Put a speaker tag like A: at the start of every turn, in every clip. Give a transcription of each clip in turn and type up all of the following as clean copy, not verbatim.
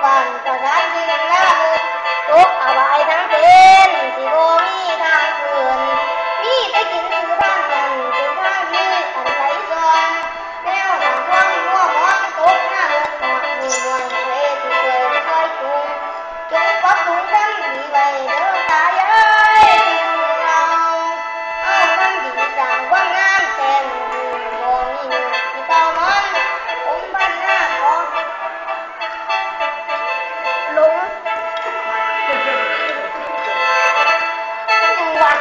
A: วันสถานที่งามตกเอาไว้ทั้งเป็นสิโบมีทางคืนมีแต่กินคือบ้านกันคือทางที่อันไหลซอนแนวทางท่วงหัวหมอนตกหน้าเลือดหอดมือมวนเพที่เคยคอยจุงจงปรับปรุงกันดีไว้เด้อตายายเราตั้งดีสั่งความงามแต่งบ่มีที่เต่ามันผมบ้านหน้าของหลงวัด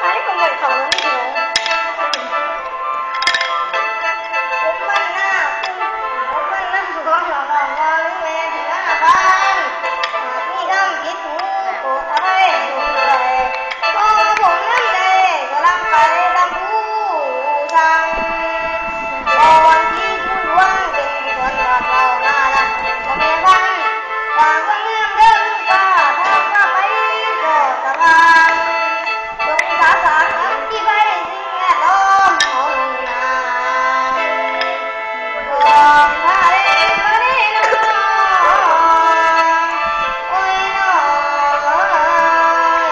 A: หายก็เหมือนเขาแล้วนี่เลยผมบ้านหน้าผมบ้านหน้าของหลองงอหรือแม่ที่หน้าบ้านหากมีคำผิดหูโปรดอภัยด้วยขอผมนั่นเลยก็รับไปตามผู้สั่งก่อนที่ผู้หลวงเป็นคนบอกเรามาละก็แม่บ้านฝากไว้งามเด้อลูกป้าถ้าข้าไปก็สบายจงสาสาคำที่ไปสิ่งแวดล้อมของนายลองพาเรมาเรน้องโอ้ยน้อย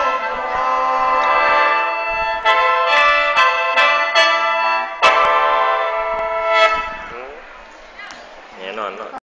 B: แน่นอนเนาะ